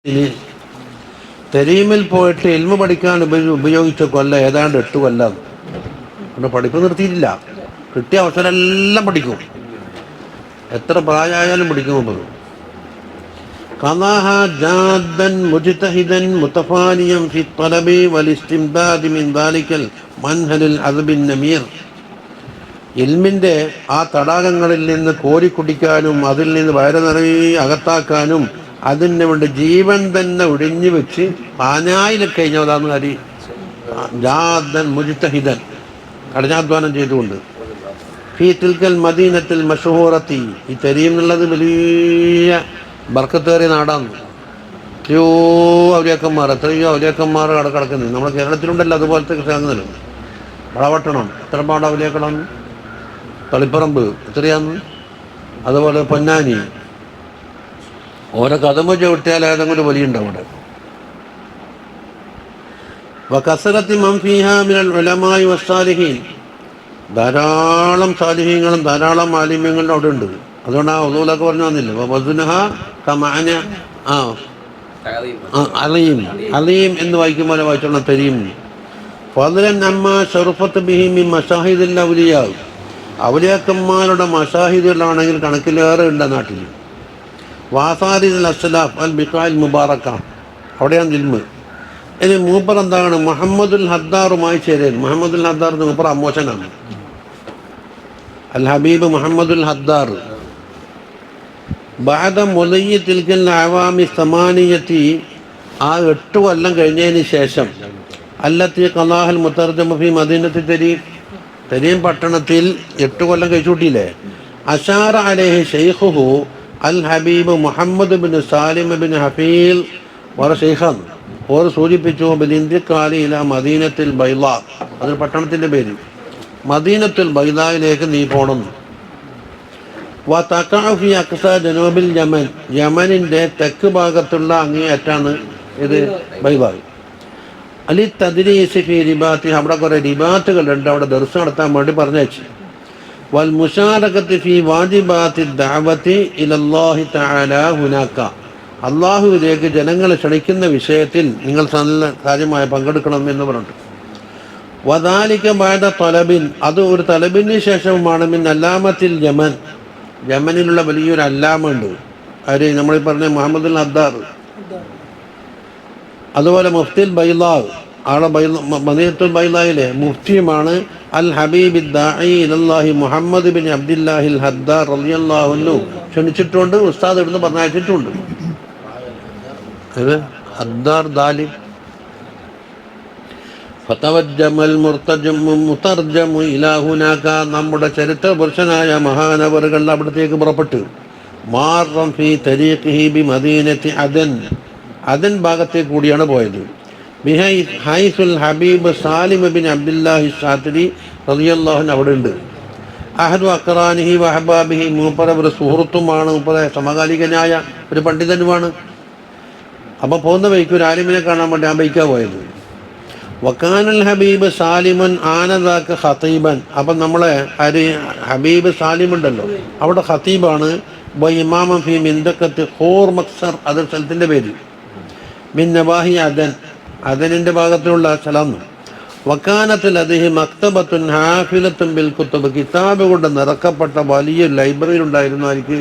ഇനി തെരീമിൽ പോയിട്ട് ഇൽമു പഠിക്കാൻ ഉപയോഗിച്ച കൊല്ലം ഏതാണ്ട് 8 കൊല്ലം. പിന്നെ പഠിപ്പ് നിർത്തിയിട്ടില്ല. കിട്ടിയ അവസരം എല്ലാം പഠിക്കും. എത്ര പ്രായമായാലും പഠിക്കും. ഖളാഹ ജാദ്ദൻ മുജ്തഹിദൻ മുതഫാനിയൻ ഫി ത്വലബി വൽ ഇസ്തിംദാദി മിൻ ദാലികൽ മൻഹലിൽ അദ്ബിൻ നമീർ. ഇൽമിൻ്റെ ആ തടാകങ്ങളിൽ നിന്ന് കോരിക്കുടിക്കാനും അതിൽ നിന്ന് വയറ് നിറയെ അകത്താക്കാനും അതിന് വേണ്ടി ജീവൻ തന്നെ ഒഴിഞ്ഞു വെച്ച് പാനായിൽ കഴിഞ്ഞതാന്ന് അരി ജാദൻ മുജ്തഹിദൻ കഠിനാധ്വാനം ചെയ്തുകൊണ്ട് ഫീ തിൽക്കൽ മദീനത്തിൽ മഷ്ഹൂറത്തി. ഈ തെരീം എന്നുള്ളത് വലിയ ബർക്കത്തേറിയ നാടാണ്. എത്രയോ ഔലിയാക്കന്മാർ അവിടെ കിടക്കുന്നത്. നമ്മുടെ കേരളത്തിലുണ്ടല്ലോ അതുപോലത്തെ സ്ഥലങ്ങളിൽ. വളവട്ടണം എത്ര പാട് ഔലിയാക്കളാണ്. തളിപ്പറമ്പ് എത്രയാന്ന്. അതുപോലെ പൊന്നാനി. ഓരോ കഥമ ചവിട്ടിയാൽ ഏതെങ്കിലും വലിയുണ്ട് അവിടെ. വകസറത്തി മൻ ഫീഹാ മിനൽ ഉലമാഇ വസ്സാലിഹീൻ. ധാരാളം സാലിഹീങ്ങളും ധാരാളം ആലിമ്യങ്ങളും അവിടെ ഉണ്ട്. അതുകൊണ്ട് ആ ഉദൂലൊക്കെ പറഞ്ഞു വന്നില്ല. വസുനഹ കമാന അലീം എന്ന് വായിക്കുമ്പോൾ വായിച്ചോളാം തെരീം. ഫദ്ലൻ അമ്മ ഷറുഫത്ത് ബിഹി മിൻ മശാഹിദിൽ ഔലിയാ. ഔലിയാക്കന്മാരുടെ മശാഹിദുകളാണെങ്കിൽ കണക്കിലേറെ ഉണ്ട് നാട്ടിൽ. വാസാരിൽ അസ്ലാഫ് അൽ ബിഖാൽ മുബാറക്ക, അവിടെയാണ് ഇൽമ്. ഇനി മൂപ്പർ എന്താണ്? മുഹമ്മദുൽ ഹദ്ദാറുമായി ചേരൻ. മുഹമ്മദുൽ ഹദ്ദാർ മൂപ്പർ അമ്മോശനാണ്. അൽ ഹബീബ് മുഹമ്മദുൽ ഹദ്ദാർ ബഅദ മുലയ്യി തിൽക്കൽ അവാമി സമാനിയത്തി. ആ 8 കൊല്ലം കഴിഞ്ഞതിന് ശേഷം അല്ലത്തി ഖലാഹൽ മുതർജമ ഫി മദീനത്തി തെരീം. തെരീം പട്ടണത്തിൽ 8 കൊല്ലം കഴിച്ചുകൂട്ടിയില്ലേ. അഷാറ അലൈഹി ഷെയ്ഖുഹു al Habib Muhammad bin Salim bin Hafiz വേറെ ഷെയ്ഖാണ്. ഓർ സൂചിപ്പിച്ചു ബിലിന്തിക്കാലി ഇല മദീനത്തിൽ ബൈള. അതൊരു പട്ടണത്തിൻ്റെ പേര്. മദീനത്തുൽ ബൈളയിലേക്ക് നീ പോണം. വ തഖഅ ഫി അഖ്സ ജനൂബിൽ യമൻ. യമനിൻ്റെ തെക്ക് ഭാഗത്തുള്ള അങ്ങേയറ്റാണ് ഇത് ബൈള. അലി തദ്രീസ് ഫി റിബാത്തി. അവിടെ കുറേ റിബാത്തുകളുണ്ട്. അവിടെ ദർസ് നടത്താൻ വേണ്ടി പറഞ്ഞയച്ചു. വൽ മുശാറകത്തി ഫി വാജിബാത്തി ദഅവത്തി ഇലല്ലാഹി തആല ഹുനാക. അള്ളാഹുവിലേക്ക് ജനങ്ങളെ ക്ഷണിക്കുന്ന വിഷയത്തിൽ നിങ്ങൾ നല്ല കാര്യമായി പങ്കെടുക്കണം എന്ന് പറഞ്ഞു. വദാലിക ബഅദ തലബിൻ. അത് ഒരു തലബിന് ശേഷവുമാണ്. മിൻ അല്ലാമത്തിൽ യമൻ. യമനിലുള്ള വലിയൊരു അല്ലാമ ഉണ്ട്. ആര്? നമ്മൾ പറഞ്ഞ മുഹമ്മദുൽ ഹദ്ദാർ. അതുപോലെ മുഫ്തിൽ ബൈളാ. അവിടെ മദീനത്തുൽ ബൈളയിലെ മുഫ്തിയുമാണ് അൽ ഹബീബ് ദാഇ ഇലല്ലാഹി മുഹമ്മദ് ബിൻ അബ്ദുല്ലാഹിൽ ഹദ്ദാർ റളിയല്ലാഹു അൻഹു. ക്ഷണിച്ചിട്ടുണ്ട്. ഉസ്താദ് ഇവിടുന്ന് പറഞ്ഞയച്ചിട്ടുണ്ട്. ഹദ്ദാർ ദാലിബ്. ഫതവജ്ജമൽ മുതർജമു ഇലാ ഹുനാക. നമ്മുടെ ചരിത്ര പുരുഷനായ മഹാനവറുകൾ അവിടത്തേക്ക് പുറപ്പെട്ടു. മാറം ഫി തരീഖിഹി ബി മദീനത്തി അദൻ. അദൻ ഭാഗത്തേക്ക് കൂടിയാണ് പോയത്. ഹൈസുൽ ഹബീബ് സാലിം ബിൻ അബ്ദുല്ലാഹി ഷാത്തിരി റളിയല്ലാഹു അൻഹു അവിടെ ഉണ്ട്. അഹദു അഖ്റാനിഹി വഹബാബിഹി. മൂപ്പര ഒരു സുഹൃത്തുമാണ്. മൂപ്പര സമകാലികനായ ഒരു പണ്ഡിതനുമാണ്. അപ്പോൾ പോകുന്ന വഴിക്ക് ഒരു ആലിമിനെ കാണാൻ വേണ്ടി ആ ബൈക്കാ പോയത്. വക്കാനൽ ഹബീബ് സാലിമൻ ആനദാക്ക് ഖതീബൻ. അപ്പം നമ്മളെ ഹബീബ് സാലിം ഉണ്ടല്ലോ, അവിടെ ഖതീബാണ്. ഇമാമൻ ഫി മിൻദഖത്തി ഖൂർ മക്സർ. അതൊരു സ്ഥലത്തിൻ്റെ പേര്. മിൻ നവാഹി അദൻ. അദനിൻ്റെ ഭാഗത്തുള്ള സ്ഥലം. വക്കാനത്തിൽ അദ്ദേഹം മക്തബത്തുൻ ഹാഫിലത്തുൻ ബിൽ കുത്തുബ്. കിതാബ് കൊണ്ട് നിറക്കപ്പെട്ട വലിയ ലൈബ്രറി ഉണ്ടായിരുന്നു. എനിക്ക്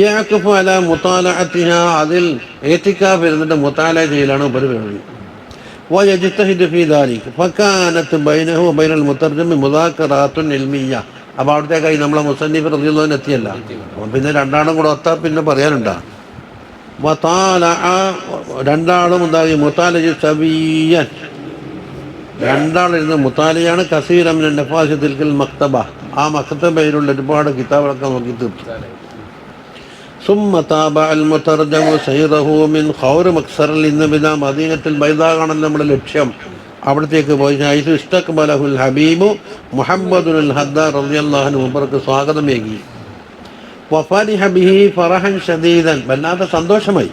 യഅഖഫു അലാ മുതാലഅതിഹാ. അതിൽ ഇഅ്തികാഫ് ഇരുന്നിട്ട് മുതാല ചെയ്യലാണ് പരിപാടി. വയജ്തഹിദു ഫീ ദാലിക. ഫകാനത്ത് ബൈനഹു വബൈനൽ മുതർജിമി മുദാക്കറാത്തുൻ ഇൽമിയ്യ. അപ്പോൾ അവിടത്തേക്കായി നമ്മളെ മുസന്നിഫ് റളിയല്ലാഹു അൻഹു എത്തിയല്ല. പിന്നെ രണ്ടാളും കൂടെ ഒത്താ പിന്നെ പറയാനുണ്ടാ. രണ്ടാളും ഉണ്ടായി മുത്താലജ് സവിയ്യൻ. രണ്ടാളിരുന്ന് മുത്താലയാണ്. കസീറൻ മിൻ നഫാസിത്തിൽ മക്തബ. ആ മക്തബയിലുള്ള ഒരുപാട് കിതാബുകളൊക്കെ നോക്കി തീർത്തു. സുമ്മ താബഅ അൽ മുതർജമു സൈറഹു മിൻ ഖൗർ മക്സറിൽ. ഇന്ന് പിന്നെ മദീനത്തുൽ ബൈദാ കാണൽ നമ്മുടെ ലക്ഷ്യം. അവിടത്തേക്ക് പോയി ഹൈസു ഇസ്തഖ്ബലഹുൽ ഹബീബു മുഹമ്മദുൽ ഹദ്ദാർ റളിയല്ലാഹു അൻഹു. മുബറക്ക് സ്വാഗതമേകി. വഫരിഹ ബിഹി ഫറഹൻ ശദീദൻ. വല്ലാത്ത സന്തോഷമായി.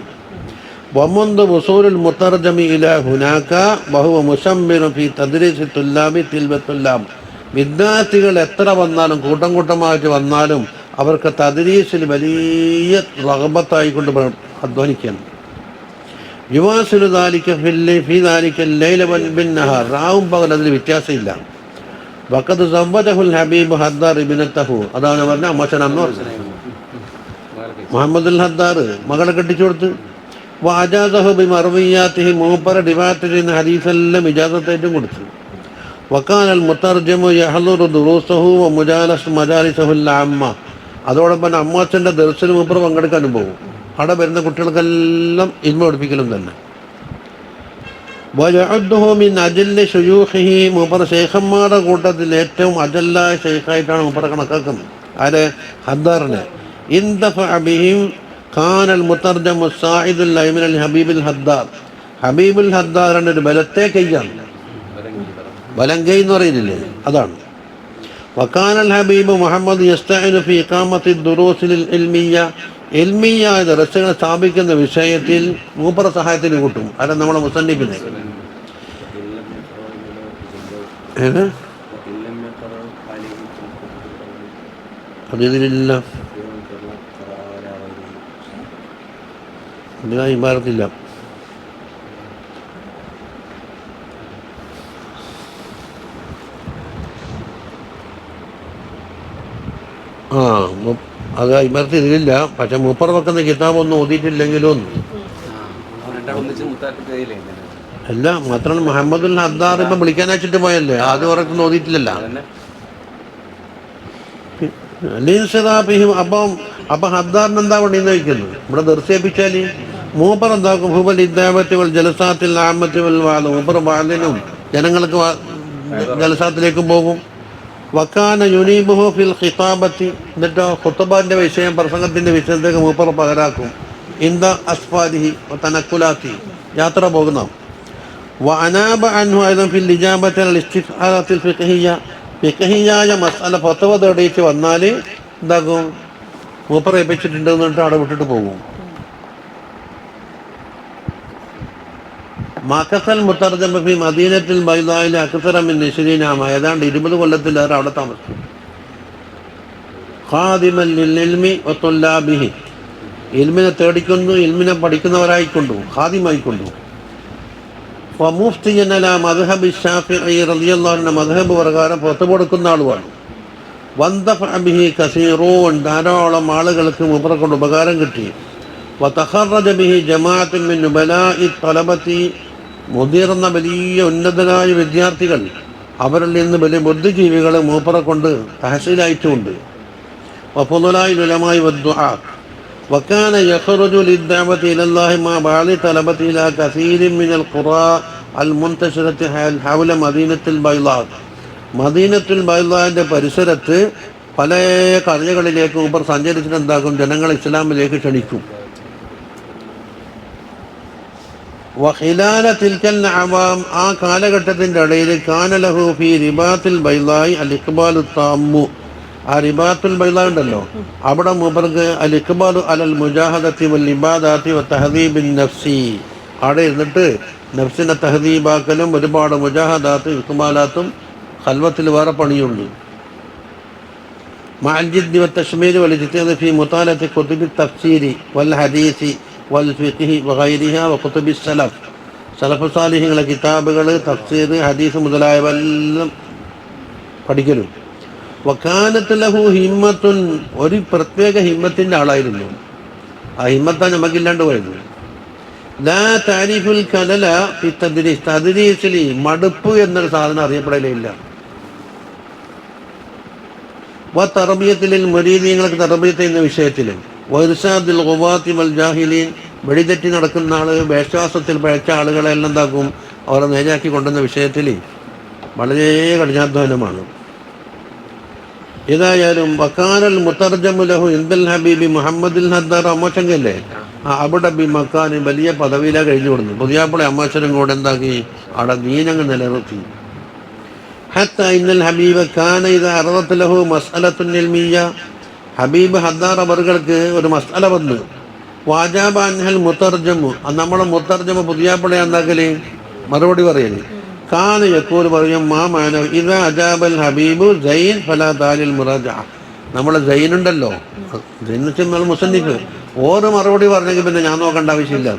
വമുൻദു വസൂലുൽ മുതർജമി ഇലാ ഹുനാക വഹുവ മുശമ്മിറു ഫി തദ്രീസി തുല്ലാബി തിൽബത്തുല്ലാം. വിദ്യാർത്ഥികൾ എത്ര വന്നാലും കൂട്ടം കൂട്ടമായിട്ട് വന്നാലും അവർക്ക് തദ്രീസിൽ വലിയ റഗബത്തായിക്കൊണ്ട് അധ്വാനിക്കുകയാണ്. യുവാസുലു ദാലിക ഫീ ദാലിക ലൈല വൽ ബിന്നഹാർ, രാവും പകൽ അതിൽ വ്യത്യാസമില്ല. വഖദ് സവ്വജഹുൽ ഹബീബ് ഹദ്ദാർ ഇബ്നതഹു, അതാണ് പറഞ്ഞ അമ്മച്ചനാന്ന് പറഞ്ഞത്. മുഹമ്മദുൽ ഹദ്ദാർ മകളെ കെട്ടിച്ചു കൊടുത്ത്. വഅജാസഹു ബിമർവിയാത്തിഹി, മൂപ്പറ റിവായത്ത് ചെയ്യുന്ന ഹദീസെല്ലാം ഇജാസത്തായിട്ടും കൊടുത്തു. വക്കാനൽ മുത്തർജമു യഹ്ളുറു ദുറൂസഹു വമുജാലസു മജാലിസഹുൽ അമ്മ, അതോടൊപ്പം അമ്മാച്ചൻ്റെ ദർസിൽ മൂപ്പർ പങ്കെടുക്കാനും പോകും. അവിടെ വരുന്ന കുട്ടികൾക്കെല്ലാം ഇൽമ പഠിപ്പിക്കലും തന്നെ. വയഅദ്ദുഹു മിൻ അജല്ലി ശുയൂഖിഹി, മൂപ്പർ ശൈഖന്മാരുടെ കൂട്ടത്തിൽ ഏറ്റവും അജല്ലായ ശൈഖായിട്ടാണ് മൂപ്പർ കണക്കാക്കുന്നത്. ആരെ? ഹദ്ദാറിനെ. ഇൻദഫഅ ബിഹിം ഖാനൽ മുത്തർജമു സായിദുൽ അയ്മൻ ഹബീബുൽ ഹദ്ദാർ, ഹബീബുൽ ഹദ്ദാറിൻ്റെ ഒരു ബലത്തെ കൈയാണ്, വലങ്കൈ എന്ന് പറയുന്നില്ലേ, അതാണ്. വക്കാനൽ ഹബീബ് മുഹമ്മദ് യസ്തഇനു ഫീ ഇഖാമത്തി ദുറൂസിൽ ഇൽമിയ്യ, ഇൽമിയായ ദർസുകൾ സ്ഥാപിക്കുന്ന വിഷയത്തിൽ മൂപ്പറ സഹായത്തിന് കൂട്ടും. അല്ല നമ്മളെ മുസന്നിഫിനെ അതിലില്ല, ഇമാരത്തില്ല. അത് ഇമർത്തി ഇതിലില്ല. പക്ഷെ മൂപ്പർ വെക്കുന്ന കിതാബൊന്നും ഓതിയിട്ടില്ലെങ്കിലും അല്ല, മാത്രം മുഹമ്മദുൽ ഹദ്ദാർ ഇപ്പം വിളിക്കാൻ അയച്ചിട്ട് പോയല്ലേ, ആദ്യം ഉറക്കൊന്നും ഓതിയിട്ടില്ലല്ല. അപ്പം ഹദ്ദാറിന് എന്താ വേണ്ടിയെന്ന് ചോദിക്കുന്നു. ഇവിടെ ദർശിപ്പിച്ചാൽ മൂപ്പർ എന്താക്കും? ഹുബൽ ഇദ്ദാവത്തി വൽ ജലസാത്തിൽ ആമത്തി വൽ വാദം, മൂപ്പർ വാദിനും ജനങ്ങൾക്ക് ജലസാത്തിലേക്കും പോകും. വക്കാന യുനീബുഹു ഫിൽ ഖിതാബത്തി, എന്നിട്ടോ ഖുത്ബാന്റെ വിഷയം, പ്രസംഗത്തിന്റെ വിഷയത്തേക്ക് മൂപ്പർ പകരാക്കും. ഇന്ദ അസ്ഫാരിഹി തനക്കുലാത്തി, യാത്ര പോകുന്ന. വഅനാബ അൻഹു അയ്ദൻ ഫിൽ ഇജാബത്തി അൽ ഇസ്തിഫ്ആത്തിൽ ഫിഖ്ഹിയ്യ, ഫിഖ്ഹിയായ മസ്അല ഫത്വ തേടിയിട്ട് വന്നാൽ എന്താക്കും? മൂപ്പർ ഏൽപ്പിച്ചിട്ടുണ്ട് എന്നിട്ട് അവിടെ വിട്ടിട്ട് പോകും. മഖസൽ മുത്തർജമ ഫി മദീനത്തിൽ ബൈദായിൽ അക്സറ മിൻ 20 ആമ, ഏതാണ്ട് 20 കൊല്ലത്തിലേറെ അവിടെ താമസിച്ചു. ഖാദിമൻ ലിൽ ഇൽമി വതുല്ലാബിഹി, ഇൽമിനെ തേടിക്കൊണ്ടു ഇൽമിനെ പഠിക്കുന്നവരായിക്കൊണ്ടു ഖാദിമായിക്കൊണ്ടു. വമുഫ്തിയൻ അലാ മദ്ഹബി ശാഫിഈ റളിയല്ലാഹു അൻഹു, മദ്ഹബ് പ്രകാരം ഫത്വ കൊടുക്കുന്ന ആളുമാണ്. വന്തഫഅ ബിഹി കസീറൂൻ, ധാരാളം ആളുകൾക്ക് മൂപ്പറെ കൊണ്ട് ഉപകാരം കിട്ടി. വതഖറജ ബിഹി ജമാഅത്തുൻ മിൻ നുബലാഇ തലബത്തി, മുതിർന്ന വലിയ ഉന്നതരായ വിദ്യാർത്ഥികൾ, അവരിൽ നിന്ന് വലിയ ബുദ്ധിജീവികൾ മൂപ്പറെ കൊണ്ട് തഹസീലായിട്ടുമുണ്ട്. വഫുളലാഇൽ ഉലമാഇ വദ്ദുആ, വകാന യഖ്റുജു ലിദ്ദഅവതി ഇലല്ലാഹി മാ ബഅദി തലബതി ഇലാ കസീരിൻ മിനൽ ഖുറാ അൽ മുൻതശിറത്തി ഹൗല മദീനത്തുൽ ബൈളാ, മദീനത്തുൽ ബൈളാന്റെ പരിസരത്ത് പല കരകളിലേക്ക് മൂപ്പർ സഞ്ചരിച്ചിട്ട് എന്താക്കും? ജനങ്ങളെ ഇസ്ലാമിലേക്ക് ക്ഷണിക്കും. വഖിലാല തിൽക്കൽ അഅവാം, ആ കാലഘട്ടത്തിൻ്റെ ഇടയിൽ കാന ലഹു ഫീ റിബാത്തിൽ ബൈളായി അൽ ഇഖ്ബാലു താമ്മു, ആ റിബാത്തുൽ ബൈളാ ഉണ്ടല്ലോ, അവിടെ മൂപ്പർക്ക് അൽ ഇഖ്ബാലു അലൽ മുജാഹദത്തി വൽ ഇബാദാത്തി വ തഹദീബിൻ നഫ്സി, അവിടെ ഇരുന്നിട്ട് നഫ്സിനെ തഹദീബാക്കലും ഒരുപാട് മുജാഹദാത്തും ഇഖ്ബാലാത്തും ഖൽവത്തിൽ വേറെ പണിയുണ്ട്. മഅൽ ജിദ്ദി വ തശ്മീരി വൽ ഇജ്തിഹാദി ഫീ മുതാലഅത്തി കുതുബി തഫ്സീരി വൽ ഹദീസി വൽ ഫിഖ്ഹി വഗൈരിഹാ വ കുതുബി സലഫ്, സലഫ് സാലിഹീങ്ങളുടെ കിതാബുകൾ, തഫ്സീർ, ഹദീസ് മുതലായവെല്ലാം പഠിക്കലും. വകാനത്ത് ലഹു ഹിമ്മത്തുൻ, ഒരു പ്രത്യേക ഹിമ്മത്തിൻ്റെ ആളായിരുന്നു. ആ ഹിമ്മത്താണ് നമുക്കില്ലാണ്ട് പോയത്. ലാ താരിഫുൽ കലല ഫി തദ്രീസ്, തദ്രീസിൽ മടുപ്പ് എന്നൊരു സാധനം അറിയപ്പെടലില്ല. വ തർബിയത്തിൽ മുരീദീങ്ങൾക്ക് തർബിയത്ത് എന്ന വിഷയത്തിലും, വഇർശാദിൽ ഗുവാത്തി വൽ ജാഹിലീൻ, വെടിതെറ്റി നടക്കുന്ന ആൾ, വിശ്വാസത്തിൽ പഴച്ച ആളുകളെല്ലാം എന്താക്കും? അവരെ നേരാക്കി കൊണ്ടുവന്ന വിഷയത്തിൽ വളരെ കഠിനാധ്വാനമാണ്. ഏതായാലും വക്കാനൽ മുത്തർജമു ലഹു ഇൻദൽ ഹബീബി മുഹമ്മദുൽ ഹദ്ദാർ, അമ്മോശങ്കല്ലേ, അവിടെ ബി മക്കാന് വലിയ പദവിയിലാണ് കഴിഞ്ഞു കൊടുത്തു. പുതിയാപ്പുളെ അമ്മാശനും കൂടെ എന്താക്കി? അവിടെ ദീനങ്ങ് നിലനിർത്തി. ഹത്താ ഇന്നൽ ഹബീബ കാന ഇദാ അറദത് ലഹു മസ്അലത്തുൻ ഇൽമിയ്യ, ഹബീബ് ഹദ്ദാർ അവർക്ക് ഒരു മസ്അല വന്നു. വാജാബ അൻഹൽ മുത്തർജമു, നമ്മളെ മുത്തർജമ പുതിയാപ്പുളെ എന്താക്കല്? മറുപടി പറയല്. കാന യഖൂൽ പറയും മാ മാന ഇദാ അജാബൽ ഹബീബു സൈൻ ഫലാ താലിൽ മുറാജഅ, നമ്മളെ ജൈനുണ്ടല്ലോ, ജൈന മുസന്നിഫ് ഓരോ മറുപടി പറഞ്ഞെങ്കിൽ പിന്നെ ഞാൻ നോക്കേണ്ട ആവശ്യമില്ല.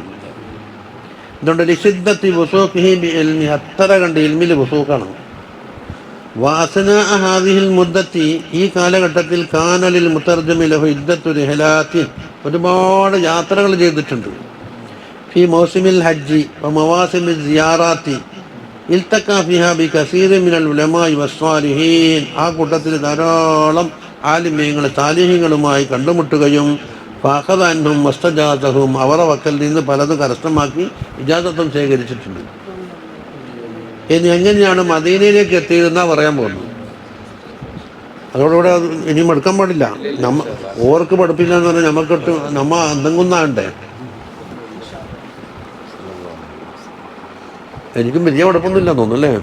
ഇതുകൊണ്ട് ലിസിദ്ധത്തി വസൂഖിഹി ബിഇൽമി, അത്ര കണ്ട് ഇൽമിൽ വസൂഖാണ്. വാസനാഅ ഹാദിഹിൽ മുദ്ദത്തി, ഈ കാലഘട്ടത്തിൽ കാനലിൽ മുതർജമി ലഹു ഇദ്ദത്തു റിഹലാത്തി, ഒരുപാട് യാത്രകൾ ചെയ്തിട്ടുണ്ട്. ഫി മൗസിമിൽ ഹജ്ജി വ മവാസിമിൽ സിയാറാത്തി ഇൽതഖാ ഫിഹാ ബികസീറിൻ മിനൽ ഉലമാഇ വസ്സാലിഹീൻ, ആ കൂട്ടത്തിൽ ധാരാളം ആലിമീങ്ങൾ സാലിഹീങ്ങളുമായി കണ്ടുമുട്ടുകയും ഫഅഖദ അൻഹും വസ്തജാസഹും, അവരുടെ വക്കൽ നിന്ന് പലതും കരസ്ഥമാക്കി ഇജാസത്തും ശേഖരിച്ചിട്ടുണ്ട്. ഇനി എങ്ങനെയാണ് മദീനയിലേക്ക് എത്തിയതെന്നാ പറയാൻ പോകുന്നത്. അതോടുകൂടെ ഇനിയും എടുക്കാൻ പാടില്ല. ഓർക്ക് പഠിപ്പില്ല എന്ന് പറഞ്ഞാൽ നമുക്കിട്ട് എന്തെങ്കുന്നാണ്ടേ. എനിക്കും വലിയ കുഴപ്പമൊന്നുമില്ല തോന്നുന്നല്ലേ.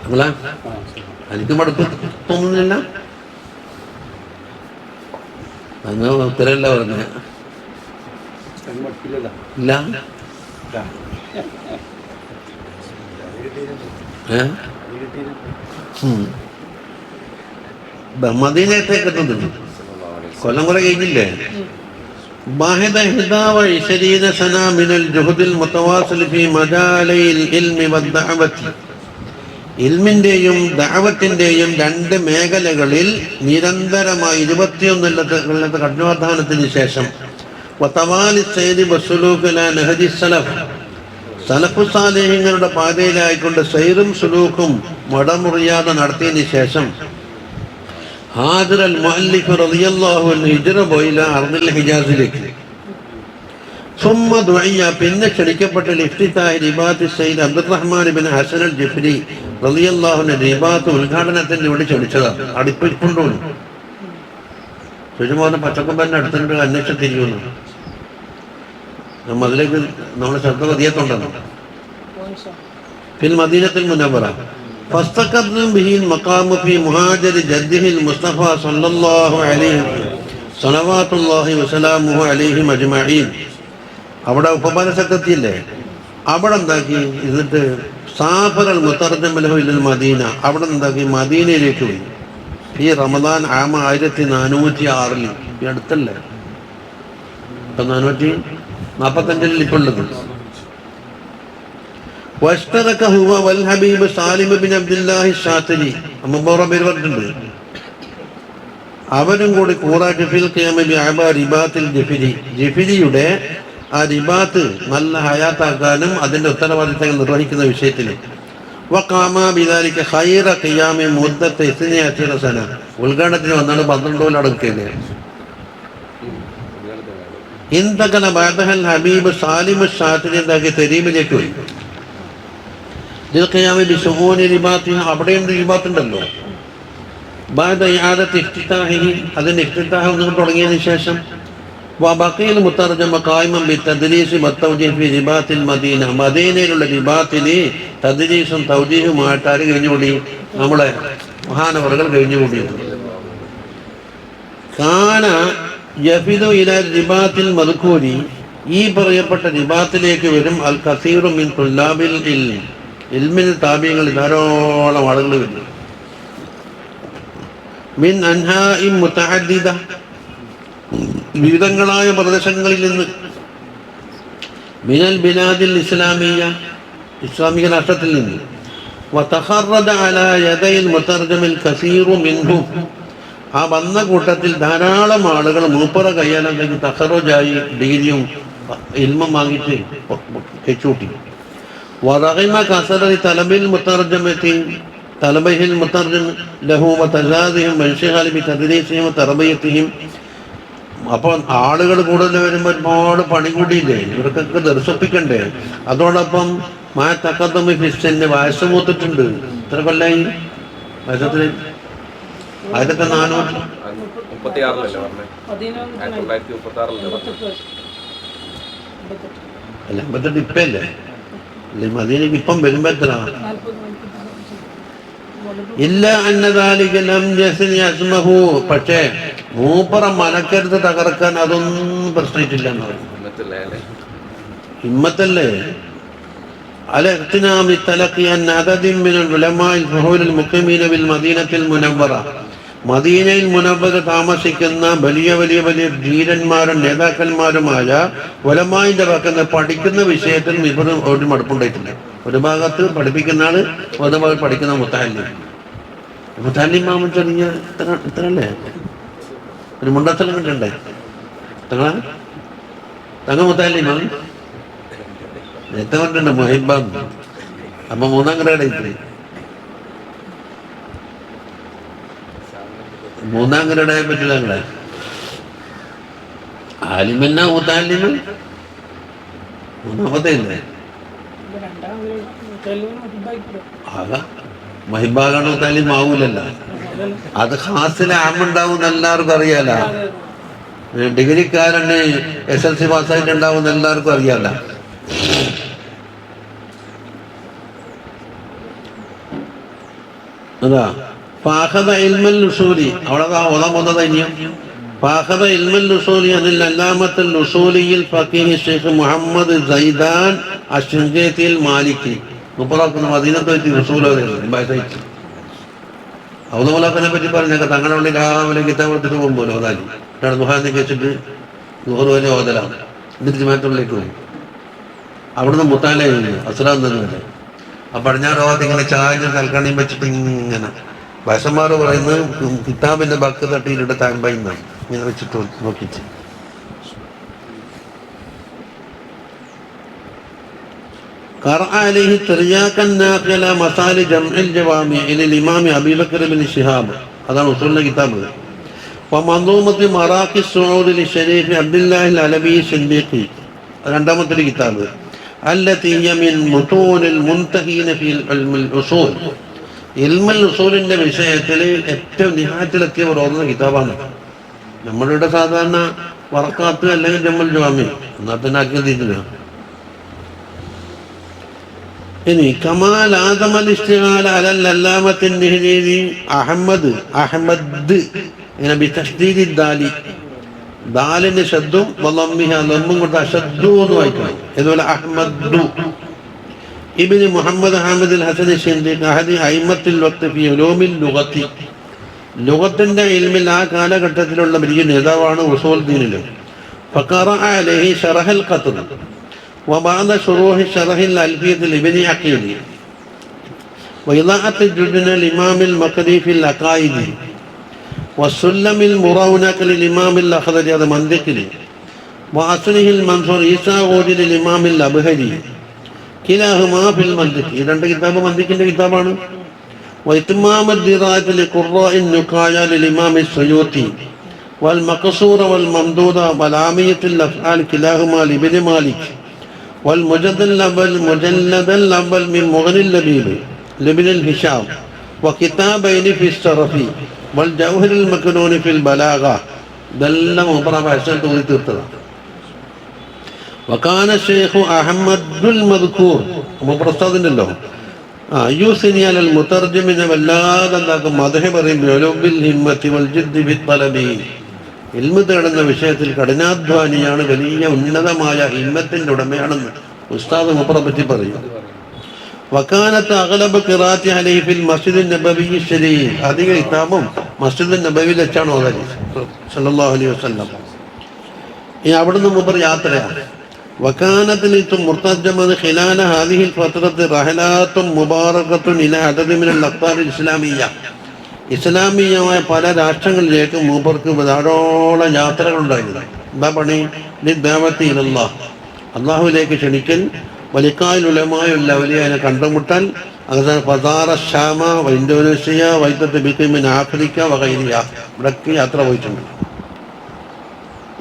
അല്ല, എനിക്കും പഠിപ്പ് തോന്നുന്നില്ല. അന്ന് ഉത്തരല്ല പറഞ്ഞ ഇല്ല. മദീനത്തേക്ക് എത്തുന്നുണ്ട്. കൊല്ലം കുറെ കഴിഞ്ഞില്ലേ. ബാഹിദ ഹിദാവ 20 സന മിനൽ ജുഹദിൽ മുതവാസിൽ ഫീ മജാലിൽ ഇൽമി വദ്ദഅവത്തി, ഇൽമിന്റെയും ദഅവത്തിന്റെയും രണ്ട് മേഖലകളിൽ നിരന്തരമായി 21 കൊല്ലത്തെ കഠിനാധ്വാനത്തിന് ശേഷം വതവാലി സൈദി വസുലൂക് ഇലാ നഹജി സലഫ്, സലഫു സാലിഹീങ്ങളുടെ പാതയിലായിക്കൊണ്ട് സൈറും സുലൂക്കും മടമുറിയാതെ നടത്തിയതിന് ശേഷം ഹാജർ അൽ മുഅല്ലിഫ് റളിയല്ലാഹു അൻഹു ഹിജ്റ പോയില്ല അർദിൽ ഹിജാസിലേക്ക്. സുമ്മ ദുഇയ, പിന്നെ ക്ഷണിക്കപ്പെട്ട ഇഫ്തിതാഹി റിബാത്തി സയ്യിദ് അബ്ദുറഹ്മാൻ ഇബ്നു ഹസൻ അൽ ജിഫ്രി റളിയല്ലാഹു അൻഹു റിബാത്ത് ഉദ്ഘാടനത്തിന് വേണ്ടി ക്ഷണിച്ചതാണ്. അടുപ്പിക്കൊണ്ടുപോയി ചുറ്റുമോനെ പച്ചക്കൊമ്പൻ്റെ അടുത്തിട്ട് അന്വേഷിച്ചിരിക്കുന്നു. അതിലേക്ക് നമ്മുടെ ശ്രദ്ധ പതിയത്തുണ്ടെന്ന്. ഫിൽ മദീനത്തിൽ മുനവ്വറ ഫസ്തഖദ്ദം ബിഹിൽ മഖാമു ഫി മുഹാജിർ ജദ്ദിഹിൽ മുസ്തഫ സല്ലല്ലാഹു അലൈഹി സ്വലവാത്തുല്ലാഹി വസലാമുഹു അലൈഹിം അജ്മഈൻ. അവിടെ ഉപബാലസത്തെത്തിയില്ലേ, അവിടെ എന്താക്കി എന്നിട്ട് സാഫറൽ മുതർജം ലഹു ഇലൽ മദീന, അവിടെ എന്താക്കി മദീനയിലേക്ക് പോയി. ഈ റമദാൻ ആമ 1406 ഈ അടുത്തല്ലേ, ഇപ്പം 445 ഇപ്പോൾ ഉള്ളത്. വഷ്തറക ഹുവ വൽ ഹബീബ് സാലിം ബിൻ അബ്ദുല്ലാഹി ഷാതിരി, അമ്മബോറ പേര് പറഞ്ഞിട്ടുണ്ട്, അവരും കൂടി കൂറാക്കി ഫിൽ ഖിയാമ ബിഅബാ റിബാത്തിൽ ജിഫിരി, ജിഫിരിയുടെ ആ റിബാത്ത് നല്ല ഹയാത്താക്കാനും അതിൻ്റെ ഉത്തരവാദിത്തങ്ങൾ നിർവഹിക്കുന്ന വിഷയത്തിൽ വഖാമ ബിദാലിക ഖൈറ ഖിയാമി മുദ്ദത്ത് 12 സന, ഉദ്ഘാടനത്തിന് വന്നാണ് 12 കൊല്ലം അടക്കുകയാണ്. ഇന്തകല ബഅദഹൽ ഹബീബ് സാലിം ഷാതിരി എന്താക്കി തെരീമിലേക്ക് പോയി. ഖിയാമി ബിശുഊനി റിബാത്തി, അവിടെയും റിബാത്തുണ്ടല്ലോ. ബഅദ ഇആദത്തി ഇഫ്തിതാഹിഹി, അതിൻ്റെ ഇഫ്തിതാഹ് ഒന്നും തുടങ്ങിയതിന് ശേഷം വബഖീൽ മുതർജമ ഖായിമൻ ബിതദ്രീസ് വതൗജീഹ് ഫി റിബാത്തിൽ മദീന, മദീനയിലുള്ള റിബാത്തിൽ തദ്രീസും തൗജീഹുമായിട്ട് ആര് കഴിഞ്ഞുകൂടി, നമ്മളെ മഹാനവറുകൾ കഴിഞ്ഞുകൂടിയത്. കാന യഫിദു ഇലാ റിബാത്തിൽ മദ്കൂരി, ഈ പറയപ്പെട്ട റിബാത്തിലേക്ക് വരും അൽ കസീറു മിൻ തുല്ലാബിൽ ഇൽം, ഇൽമിന് താബിയങ്ങൾ ധാരാളം ആളുകൾ വരും. മിൻ അൻഹാഇ മുതഅദ്ദിദ, വിവിധങ്ങളായ പ്രദേശങ്ങളിൽ നിന്ന്. മിനൽ ബിലാദിൽ ഇസ്ലാമിയ, ഇസ്ലാമിക രാഷ്ട്രത്തിൽ നിന്ന്. വതഖറദ അലാ യദൈൽ മുതർജമിൽ കസീറു മിൻഹു, ആ വന്ന കൂട്ടത്തിൽ ധാരാളം ആളുകൾ മൂപ്പറ കയ്യാലെങ്കിൽ തഖറുജായി ഡിഗ്രിയും ഇൽമും വാങ്ങിയിട്ട് കെച്ചൂട്ടി. വറഗിമ കസറതി തലബിൽ മുതർജമത്തി തലബഹിൽ മുതർജം ലഹു വതജാദിഹിം വൻഷിഗാലി ബിതദ്രീസിഹിം വതർബിയത്തിഹിം. അപ്പോൾ ആളുകൾ കൂടുതൽ വരുമ്പോൾ ഒരുപാട് പണി കൂടിയില്ലേ, ഇവർക്കൊക്കെ ദർശിപ്പിക്കണ്ടേ. അതോടൊപ്പം മാ തഖദ്ദമി ഫിസ്സിന് വയസ്സ് മൂത്തിട്ടുണ്ട്. എത്ര കൊല്ലായി വയസ്സത്തിൽ? 1436 അല്ല 58 ഇപ്പല്ലേ, അല്ലെ മദീനക്ക് ഇപ്പം വരുമ്പോ എത്ര? ഇല്ല അന്നദാലികു, പക്ഷേ മൂപ്പറ മനക്കരുത്ത് തകർക്കാൻ അതൊന്നും പ്രശ്നമില്ല എന്ന് പറയും. ഹിമ്മത്തല്ലേ, على اغتنام التلقي عن عدد من العلماء الفحول المقيمين بالمدينة المنورة. മദീനയിൽ മുനവ്വറ താമസിക്കുന്ന വലിയ വലിയ വലിയ ധീരന്മാരും നേതാക്കന്മാരുമായ ഉലമായിന്റെ പക്കൽ പഠിക്കുന്ന വിഷയത്തിൽ ഇവർ ഒരു മടുപ്പുണ്ടായിട്ടില്ല. ഒരു ഭാഗത്ത് പഠിപ്പിക്കുന്ന ആള്, ഒരു ഭാഗത്ത് പഠിക്കുന്ന മുത്തല്ലിമാമൻ ചെറിയ ഇത്രല്ലേ ഒരു മുണ്ടസ്ഥലം കണ്ടേ തങ്ങ മുത്തല്ലിമാൻ നേരത്തെ പറഞ്ഞിട്ടുണ്ട് മൊഹിബാൻ. അപ്പൊ 3ാം ഗ്രേഡ് 3ാം ഗ്രേഡായ പറ്റില്ല ഞങ്ങളെ ആലിമന്ന മുത്താലിമൻ 3ാമത്തെ ഇല്ലേ ആകാ മഹിബാഗാണ് മുത്താലിം ആവൂലല്ല. അത് ഖാസിലെ ആമുണ്ടാവും എല്ലാവർക്കും അറിയാല. ഡിഗ്രിക്കാരന് SLC പാസ്സായിട്ടുണ്ടാവും എല്ലാവർക്കും അറിയാല. അതാ ഫാഖദ ഇൽമൽ ഉസൂലി അവിടെ ഓതാൻ പോകുന്നത് ഇനിയും. ഫാഖദ ഇൽമൽ ഉസൂലി അനിൽ അല്ലാമത്തുൽ ഉസൂലിയിൽ ഫഖീഹ് ശൈഖ് മുഹമ്മദ് സൈദാൻ അശ്ശിൻഖിത്തിൽ മാലിക്കി. മുപ്പറാക്കുന്ന മദീനത്ത് വെച്ച് ഉസൂലോദായിട്ട് ഔദുമുലാഖിനെ പറ്റി പറഞ്ഞൊക്കെ തങ്ങളുടെ ഉള്ളിൽ രാവിലെ കിതാബ് എടുത്തിട്ട് പോകുമ്പോൾ ഓതാലി ദുഹാന്നൊക്കെ വെച്ചിട്ട് 100 വരെ ഓതലാണ്. എന്നിട്ട് ജമാഅത്തുള്ളിലേക്ക് പോകും. അവിടുന്ന് മുത്താലേ അസ്ലാം തന്നെ ആ പടിഞ്ഞാറ് ഭാഗത്ത് ഇങ്ങനെ ചാഞ്ഞ് തൽക്കണിയും വെച്ചിട്ട് ഇങ്ങനെ വയസ്സന്മാർ പറയുന്നത് കിതാബിന്റെ ബക്ക് തട്ടിയിലിട്ട് താൻപൈന്നാണ് ഇങ്ങനെ വെച്ചിട്ട് നോക്കിച്ച്. قرأ عليه ترياق الناقل على مسال جمع الجوامع إلى الإمام أبي بكر بن شهاب. هذا وصول كتاب. ومنظومة مراقي الصعود للشريف عبد الله العلوي الصديقي. രണ്ടാമത്തെ കിതാബ് التي هي من متون المنتهين في علم الأصول. ഇൽമുൽ ഉസൂലിന്റെ വിഷയത്തിൽ ഏറ്റവും നിഹായത്തിലെത്തിയവർ ഓതുന്ന കിതാബാണ്. നമ്മളിവിടെ സാധാരണ വറക്കാത്ത് അല്ലെങ്കിൽ ജമ്മൽ ജവാമി എന്നാൽ തന്നെ ആക്കിയതില്ല. ഇനി കമാൽ ആദമൽ ഇസ്തിഗാല അലൽ അല്ലാമത്തിൻ നിഹ്രീരി അഹമ്മദ് ഇങ്ങനെ ബിതശ്ദീദി ദാലി ദാലിന്റെ ശബ്ദവും വളമ്മിഹ ലമ്മും കൊണ്ട് അശദ്ദു എന്ന് വായിക്കണം. ഇതുപോലെ അഹ്മദ് ഇബ്നു മുഹമ്മദ് ഹാമിദ് അൽ ഹസൻ സിന്ദീഖ് അഹദി അയിമ്മത്തിൽ വഖ്ത് ഫി ഉലൂമിൽ ലുഗത്തി. ലുഗത്തിന്റെ ഇൽമിൽ ആ കാലഘട്ടത്തിലുള്ള വലിയ നേതാവാണ് ഉസൂൽ ദീനിൽ. ഫഖറഅ അലൈഹി ശറഹൽ ഖത്ർ وبعد شروح شرح الألفية لابن عقيل وإضاءة الجدن الإمام المقري في العقائد والسلم المرونق للإمام الأخضر هذا منطقي وأصله المنصور عيسى غودي للإمام الأبهري كلاهما في المنطق. إذا كتاب منطق كتابان. وإتمام الدراية لقراء النقايا للإمام السيوطي والمقصور والممدود والعامية الأفعال كلاهما لابن مالك والمجلد الأول من مغني اللبيب لابن الهشام وكتابين في الشرفي والجوهر المكنون في البلاغة دل مبرم عشان تغير. وكان الشيخ أحمد المذكور مبرصاد له يوصي على المترجم والله مذهب بعلوم الهمة والجد في الطلب. ഇൽമു തേടുന്ന വിഷയത്തിൽ കഠിനാധ്വാനിയാണ്, വലിയ ഉന്നതമായ ഹിമ്മത്തിന്റെ ഉടമയാണെന്ന് ഉസ്താദ് മുപ്പറെ പറ്റി പറയും. വക്കാനത്ത് അഗ്ലബ് ഖിറാഅത്തി അലൈഹി ഫിൽ മസ്ജിദ് നബവി ശരീഫ്. അധിക കിതാബും മസ്ജിദ് നബവിയിൽ വെച്ചാണ് ഓതല് സല്ലല്ലാഹു അലൈഹി വസല്ലം. ഈ അവിടുന്ന് മുമ്പ് യാത്രയാണ്. വക്കാനത്തിൽ മുർത്തജമത് ഖിലാല ഹാദിഹിൽ ഫത്രത്ത് റഹലാത്തും മുബാറകത്തുൻ ഇലാ അദദ് മിനൽ അഖ്താരിൽ ഇസ്ലാമിയ്യ. ഇസ്ലാമികമായ പല രാഷ്ട്രങ്ങളിലേക്ക് മൂപ്പർക്ക് ധാരാളം യാത്രകളുണ്ടായിരുന്നു. എന്താ പണി? ദഅവത്തി ഇലല്ലാഹ്, അള്ളാഹുവിലേക്ക് ക്ഷണിക്കൽ, വലിക്കായിൽ ഉലമായുള്ള വലിയതിനെ കണ്ടുമുട്ടൽ. അങ്ങനെ ഫസാറ ഷാമ ഇന്തോനേഷ്യ വൈദ്യത്ത് ബിക്കിമിൻ ആഫ്രിക്ക വകൈരിയ ഇവിടേക്ക് യാത്ര പോയിട്ടുണ്ട്.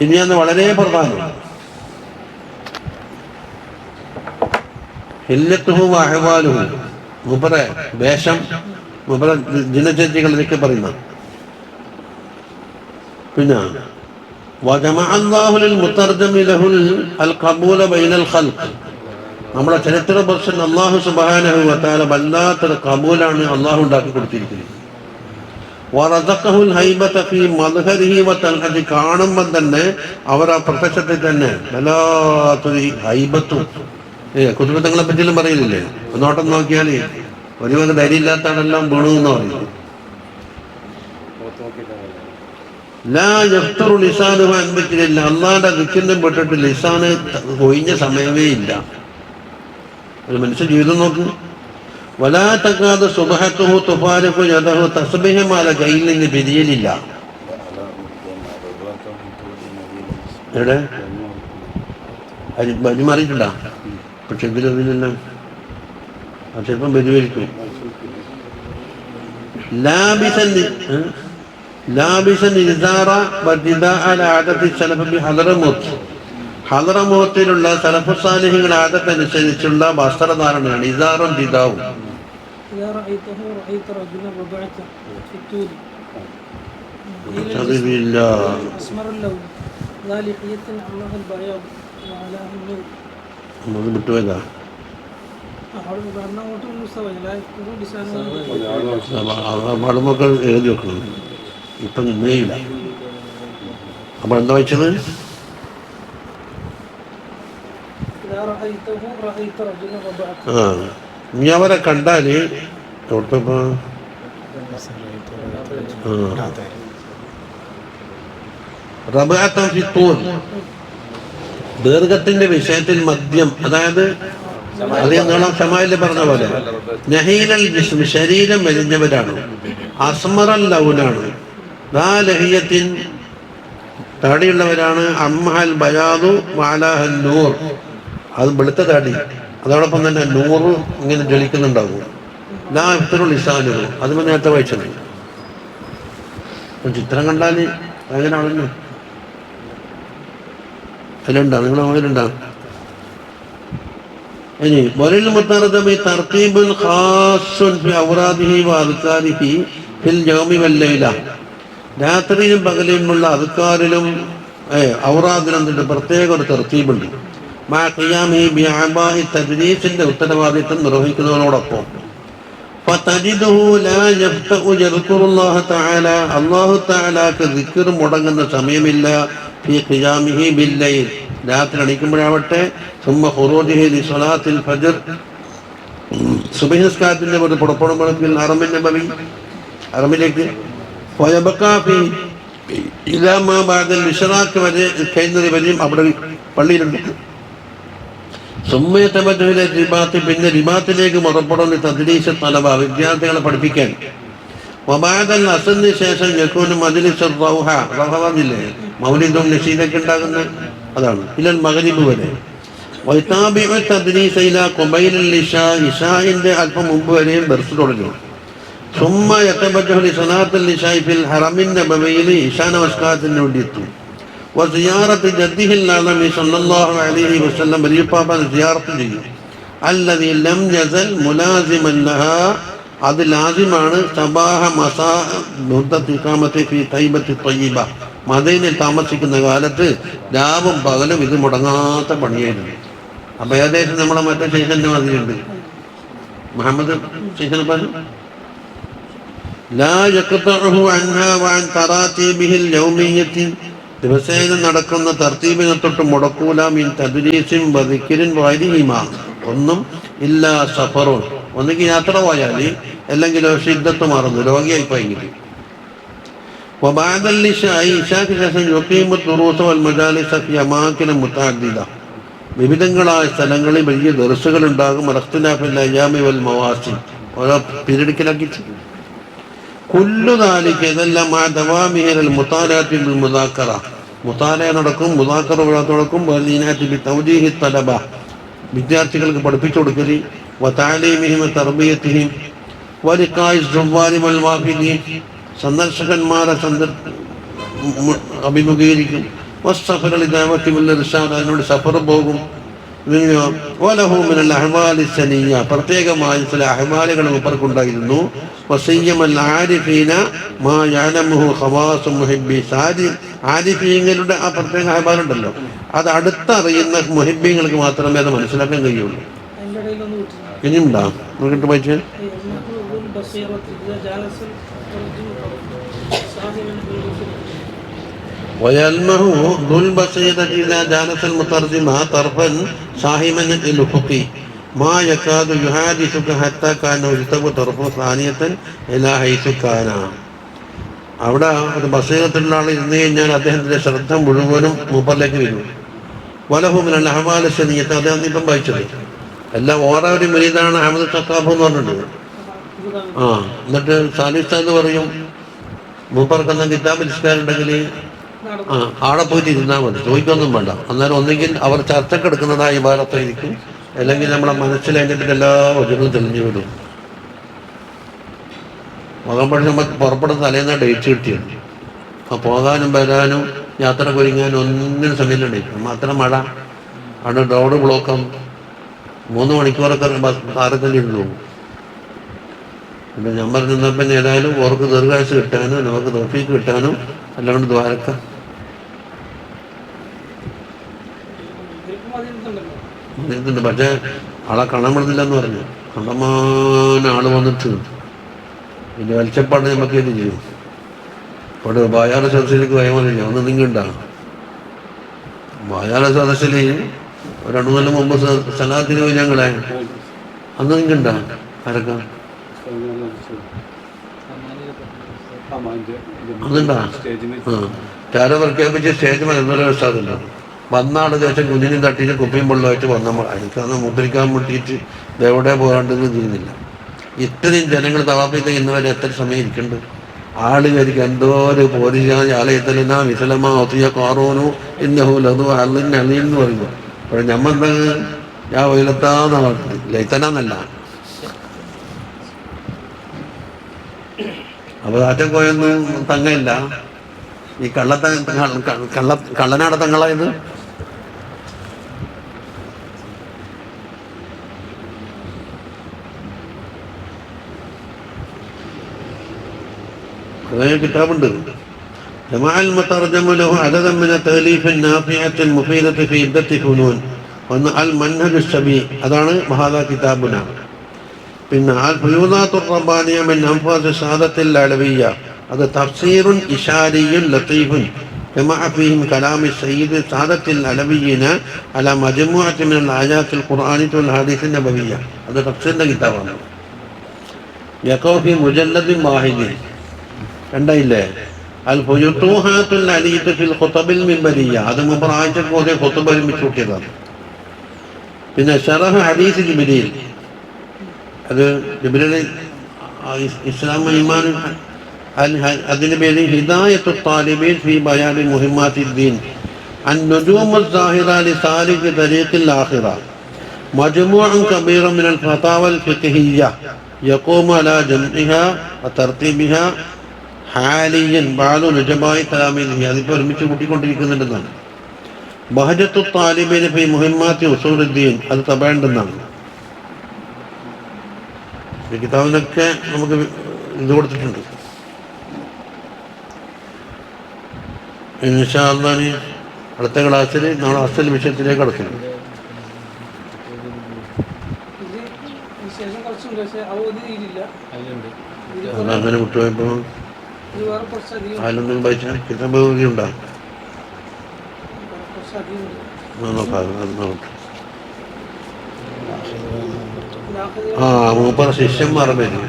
ഇനിയാണ് വളരെ പ്രധാനം. ഹില്ലത്തുഹു വഅഹ്വാലുഹു, മൂപ്പറെ വേഷം, മൂപ്പറെ ദിനചര്യകളിലേക്ക് പറയുന്ന. പിന്നെ നമ്മുടെ ചരിത്ര ദർശൻ അല്ലാഹു സുബ്ഹാനഹു വ തആല വല്ലാത്തൊരു കബൂലാണ് അല്ലാഹു ഉണ്ടാക്കി കൊടുത്തിരിക്കുന്നത്. വറസഖഹുൽ ഹൈബത ഫീ മദ്ഹരിഹി വ തൽഹദി, കാണുമ്പോൾ തന്നെ അവർ ആ പ്രത്യക്ഷത്തിൽ തന്നെ വല്ലാത്തൊരു ഹൈബത്തും കുത്തുബത്തങ്ങളെ പറ്റിയെല്ലാം പറയില്ലേ? ഒന്നോട്ടം നോക്കിയാൽ ഒരുപാട് ധൈര്യമില്ലാത്തതെല്ലാം വീണു എന്ന് പറയുന്നു. അള്ളാന്റെ ദിക്റിനും പെട്ടിട്ട് ലിസാന് കൊഴിഞ്ഞ സമയമേ ഇല്ല. ഒരു മനുഷ്യ ജീവിതം നോക്ക്. വലാത്തക്കാതെ സുബഹത്തുഹു തുഫാരഹു യദഹു തസ്ബീഹമാല കയ്യിൽ നിന്ന് പിരിയലില്ല. എവിടെ മാറിയിട്ടുണ്ടാ? പക്ഷെ ഇതിലെല്ലാം ചിലപ്പം പരിഹരിക്കും. ഹദറമൗത്തിലുള്ള സലഫു സാലിഹികളുടെ ആദത്തനുസരിച്ചുള്ള വസ്ത്രധാരണയാണ് ഇസാറും ജിദാവും. വിട്ടുപോയതാ. പാടുമൊക്കെ എഴുതി വെക്കണം. ഇപ്പം നിന്നേയില്ല. അപ്പൊ എന്താ വെച്ചത്? നീ അവരെ കണ്ടാല് തൊട്ടപ്പോ ദീർഘത്തിന്റെ വിഷയത്തിൽ മദ്യം, അതായത് അതേ നീളം ഷമായില് പറഞ്ഞ പോലെ നഹീലൽ ജിസ്ം, ശരീരം മെലിഞ്ഞവരാണ്. അസ്മറൽ ലൗനാണ്, ലഹിയത്തിൻ താടിയുള്ളവരാണ്. അമ്മഹൽ ബയാദു വാലാഹൽ നൂർ, അത് വെളുത്ത താടി, അതോടൊപ്പം തന്നെ നൂറ് ഇങ്ങനെ ജ്വലിക്കുന്നുണ്ടാവും. ലാ ഇഫ്തറുൽ ലിസാനു, അത് നേരത്തെ വായിച്ചത്. ചിത്രം കണ്ടാൽ എങ്ങനെയാണല്ലോ അതിലുണ്ടാ? നിങ്ങളെ മോയിലുണ്ടാ? ഇനി വലിൽ മുത്തറദമി തർതീബുൻ ഖാസ്സുൻ ഫി അവറാദിഹി വഅദ്കാരിഹി ഫിൽ യൗമി വൽ ലൈല, രാത്രിയിലും പകലിലുമുള്ള അദ്കാറിലും ഔറാദിലും പ്രത്യേക ഒരു തർതീബുണ്ട്. മാ ഖിയാമിഹി ബിഅബാഇ തദ്രീസിന്റെ ഉത്തരവാദിത്വം നിർവഹിക്കുന്നതിനോടൊപ്പം ഫതജിദുഹു ലാ യഫ്തഉ യദ്കുറുല്ലാഹ തആല, അല്ലാഹു തആലാക്ക് ദിക്ർ മുടങ്ങുന്ന സമയമില്ല. ഫീ ഖിയാമിഹി ബിൽ ലൈൽ, രാത്രി എണീക്കുമ്പോഴാവട്ടെ. സുമ്മ ഖുറൂജിഹി ലിസ്വലാത്തിൽ ഫജ്ർ, സുബ്ഹി നിസ്കാരത്തിന്റെ ഒരു പുറപ്പെടുമ്പോഴേക്കും ഹറമിന്റെ നബവി, ഹറമിലേക്ക് ഫയബഖാ ഫീ ഇലാ മാ ബഅദൽ ഇശ്റാഖ് വരെ കഴിയുന്നത് വരെയും അവിടെ പള്ളിയിലുണ്ട്. സുമ്മയത്തബദ്ദുൽ റിബാത്ത്, പിന്നെ റിബാത്തിലേക്ക് പുറപ്പെടുന്ന തദ്രീസ് തലബ, വിദ്യാർത്ഥികളെ പഠിപ്പിക്കാൻ. വബഅദൽ അസ്റിന് ശേഷം യകൂനു മജ്ലിസ് റൗഹ, റഹവദില്ലേ മൗലിദും നശീദൊക്കെ ഉണ്ടാകുന്ന അതാണ്, ഇലൽ മഗ്രിബ് വരെ. വൈതാബിഉ തദ്രീസ ഇലാ ഖുബൈലൽ ഇശാ, ഇശാഇന്റെ അല്പം മുമ്പ് വരെയും ദർസ് തുടങ്ങും. സുമ്മ യതബജ്ജഹു ലിസലാത്തിൽ ഇശാഇ ഫിൽ ഹറമിൻ നബവിയിൽ, ഇശാ നമസ്കാരത്തിന് വേണ്ടി എത്തും. വസിയാറത്ത് ജദ്ദിഹിൽ അലമി സല്ലല്ലാഹു അലൈഹി വസല്ലം, വലിയപ്പാപ്പനെ സിയാറത്ത് ചെയ്യും. അല്ലദീ ലം യസൽ മുലാസിമൻ ലഹാ, അത് ലാസിമാണ്. സബാഹ മസാ മുദ്ദത്ത് ഇഖാമത്തി ഫീ തൈബത്തി ത്വയ്യിബ, മദീനയിൽ താമസിക്കുന്ന കാലത്ത് രാവും പകലും ഇത് മുടങ്ങാത്ത പണിയായിരുന്നു. അപ്പൊ ഏകദേശം നമ്മളെ മറ്റേ ശേഷന്റെ മാതിരിയുണ്ട്. മുഹമ്മദ് ശേഷൻ പറഞ്ഞു ലാ യഖ്തഉഹു അൻഹാ വഅൻ തറാതീബിഹിൽ യൗമിയ്യത്തി, ദിവസേന നടക്കുന്ന തർത്തീബിനെ തൊട്ട് മുടക്കൂല. മിൻ തദ്രീസിൻ വദിക്രിൻ വഗൈരിഹിമാ, ഒന്നും ഇല്ലാ സഫറുൻ, ഒന്നുകിൽ യാത്ര പോയാൽ, അല്ലെങ്കിൽ ശിദ്ദത്ത് മറന്നു രോഗിയായി പോയെങ്കിൽ. വബഅദൽ ഇശാഇ, ഇശാക്ക് ശേഷം യുഖീമു ദുറൂസ വൽ മജാലിസ ഫി അമാകിന മുതഅദ്ദിദ, വിവിധങ്ങളായ സ്ഥലങ്ങളിൽ വലിയ ദർസുകൾ ഉണ്ടാകും. ഇഖ്തിലാഫിൽ അയ്യാമി വൽ മവാസിം, ഓരോ പീരീഡിക്കലാക്കി. കുല്ലു ദാലിക, ഇതെല്ലാം ആ ദവാമിഹിൽ മുതാലാത്തി ബിൽ മുദാക്കറ, മുതാല നടക്കും, മുദാക്കറ നടക്കും. വദീനാത്തി ബി തൗജീഹി തലബ, വിദ്യാർത്ഥികൾക്ക് പഠിപ്പിച്ചു കൊടുക്കൽ. വതഅലീമിഹിം തർബിയത്തിഹിം വലിഖാഇ സുവാരി വൽ വാഫിദീൻ, സന്ദർശകന്മാരെ അഭിമുഖീകരിക്കും. വസ്സഫർ ലിദഅവത്തി വൽ ഇർശാദ്, അതിനോട് സഫർ പോകും. വലഹു മിനൽ അഹ്വാലി സനിയ്യ, പ്രത്യേകമായ ചില അഹ്വാലുകൾ മൂപ്പർക്കുണ്ടായിരുന്നു. വസിയ്യമൽ ആരിഫീന മാ യഅലമുഹു ഖവാസു മുഹിബ്ബി, ആരിഫീങ്ങളുടെ ആ പ്രത്യേക അഹ്വാലുണ്ടല്ലോ, അത് അടുത്തറിയുന്ന മുഹിബ്ബീങ്ങൾക്ക് മാത്രമേ അത് മനസ്സിലാക്കാൻ കഴിയുള്ളൂ. ഇനിയുണ്ടാ നോക്കിട്ട് വായിച്ചേ. ويلمح ذو البصيرة إذا جالس المترجم طرفا صاحبا الأفق ما يكاد يحادثك حتى كان يجتب طرف ثانية إلى حيث كان. അവിടെ ഒരു ബസീറത്തുള്ള ആൾ ഇരുന്ന് കഴിഞ്ഞാൽ അദ്ദേഹത്തിന്റെ ശ്രദ്ധ മുഴുവനും മൂപ്പറിലേക്ക് വരും. വലഹുമിനുള്ള അഹ്വാലശനീയത്ത് അദ്ദേഹം ഇപ്പം വായിച്ചത് എല്ലാം ഓരോ ഒരു മുരീദാണ് അഹമ്മദ് സക്കാഫ് എന്ന് പറഞ്ഞിട്ടുണ്ട്. എന്നിട്ട് സാലിസ്ഥാൻ എന്ന് പറയും മൂപ്പർക്കെന്ന കിതാബ് നിസ്കാരുണ്ടെങ്കിൽ ആടെ പോയിട്ട് ഇരുന്നാൽ മതി, ചോദിക്കൊന്നും വേണ്ട. അന്നേരം ഒന്നെങ്കിൽ അവർ ചർച്ചക്കെടുക്കുന്നതായ ഇബാദത്തായിരിക്കും, അല്ലെങ്കിൽ നമ്മളെ മനസ്സിലതിൻ്റെ എല്ലാ വചനവും തെളിഞ്ഞു വിടും. മകമ്പഴി നമുക്ക് പുറപ്പെടുന്ന തലേന്ന ഡേറ്റ് കിട്ടിയത്. പോകാനും വരാനും യാത്ര ഒരുങ്ങാനും ഒന്നിനും സമയത്തുണ്ടായിരിക്കും. മാത്രം മഴ അവിടെ റോഡ് ബ്ലോക്കും 3 മണിക്കൂറൊക്കെ കാറിൽ തന്നെ ഇരുന്നു പോകും. പിന്നെ ഞാൻ പറഞ്ഞപ്പോൾ ഏതായാലും ഓർക്ക് ദീർഘായുസ് കിട്ടാനും നമുക്ക് തൗഫീക്ക് കിട്ടാനും അല്ലാണ്ട് ദ്വാരക്ക ഇതുണ്ട്. പക്ഷേ ആളെ കാണാൻ പറ്റുന്നില്ലെന്ന് പറഞ്ഞു. കണ്ടമാനം ആള് വന്നിട്ട് പിന്നെ വലിച്ചപ്പാട് നമുക്ക് ഇത് ചെയ്യും. അവിടെ ബായാറ സദസ്സിലേക്ക് പോയാൽ മതി. ഒന്ന് നിങ്ങളുണ്ടാകും ബായാറ സദസ്സിൽ 2 കൊല്ലം മുമ്പ് സ്ഥലത്തിന് പോയി ഞങ്ങളെ അന്ന് നിങ്ങളുണ്ടാകും. ആരൊക്കെ അതുണ്ടാ ചാരോ പ്രഖ്യാപിച്ച് സ്റ്റേജ് മരുന്നൊരു ഉസ്താദുണ്ട്. വന്നാള് ശേഷം കുഞ്ഞിനും തട്ടിയിട്ട് കുപ്പിയും വെള്ളമായിട്ട് വന്ന എനിക്കന്ന് മുദ്രിക്കാൻ മുട്ടിയിട്ട് ഇതെവിടെ പോകാണ്ടെന്ന് ചെയ്യുന്നില്ല. ഇത്രയും ജനങ്ങൾ തവാഫിക്ക് ഇന്നുവരെ എത്ര സമയം ഇരിക്കുന്നുണ്ട്. ആള് വിചാരിക്കും എന്തോ ഒരു പോലീസ് ആലയത്തിലെന്നാ വിസലമാ ഒത്തിയ കാറോനു ഇന്നഹൂലതു അള്ളിന് അളിയെന്ന് പറയുമ്പോൾ അപ്പോൾ ഞമ്മന്താ ഞാൻ വൈലത്താന്ന പറഞ്ഞത് ലൈത്തനാന്നല്ല. അപ്പോൾ ആറ്റം പോയൊന്നും തങ്ങയില്ല. ഈ കള്ളനാട തങ്ങളായത് കിതാബുണ്ട്. جمع المترجم له عددا من التأليف النافعة المفيدة في عدة فنون. ഒന്ന് അൽ മൻഹജ് ശബീ, അതാണ് മഹാദാ കിതാബുന. പിന്നെ അൽ ഫയൂദാത്തുർ റബ്ബാനിയ മിൻ അൻഫാസ് സഅദത്തിൽ അലവിയ്യ, അത് തഫ്സീറുൻ ഇശാരിയുൻ ലത്തീഫുൻ ജമഅ ഫീഹിം കലാമി സയ്യിദ് സഅദത്തിൽ അലവിയ്യിന അലാ മജ്മുഅത്തി മിനൽ ആയാത്തിൽ ഖുർആനിയ്യ വൽ ഹദീസിൻ നബവിയ്യ, അത് തഫ്സീറിന്റെ കിതാബാണ്. യഖൗ ഫീ മുജല്ലദിൻ വാഹിദിൻ, കണ്ടയില്ലേ. അൽ ഫുതുഹാത്തുൽ അലീത്ത് ഫിൽ ഖുതബിൽ മിൻബരിയ്യ, അത് മുബറായിച്ചക്ക് ഓരോ ഖുതുബ ഒരുമിച്ച് കൂട്ടിയതാണ്. പിന്നെ ശറഹ് ഹദീസ് ജിബ്രീൽ, അത് ജിബ്രീൽ ഇസ്ലാം ഈമാൻ അതിന്റെ പേര് ഹിദായത്തു താലിബീൻ ഫീ ബയാനി മുഹിമ്മാത്തിദ്ദീൻ അൻ-നുജൂമു الظാഹിറ ലിസാലിക് തരീഖിൽ ആഖിറ മജ്മൂഉൻ കബീറൻ മിനൽ ഫതാവൽ ഫിഖ്ഹിയ്യ യഖൂമു അലാ ജംഇഹാ വതർതീബിഹാ ഹാലിയൻ ബഅദു നുജബായി തലാമീദിഹി, അതിപ്പോൾ ഒരുമിച്ച് കൂട്ടിക്കൊണ്ടിരിക്കുന്നുണ്ടെന്നാണ്. ബഹജത്തു താലിബീൻ ഫീ മുഹിമ്മാത്തി ഉസൂലുദ്ദീൻ, അത് തബയുണ്ടെന്നാണ്. ഈ കിതാബിനൊക്കെ നമുക്ക് ഇത് കൊടുത്തിട്ടുണ്ട്. ഇൻഷാ അല്ലാഹ് അടുത്ത ക്ലാസ്സിൽ നമ്മൾ അസൽ വിഷയത്തിലേക്ക് കടക്കുന്നു. അതങ്ങനെ വിട്ടുപോയപ്പോൾ അതിലൊന്നും വായിച്ച കിതാബ് ഉണ്ടാകും. മൂപ്പറ ശിഷ്യന്മാർ പേര്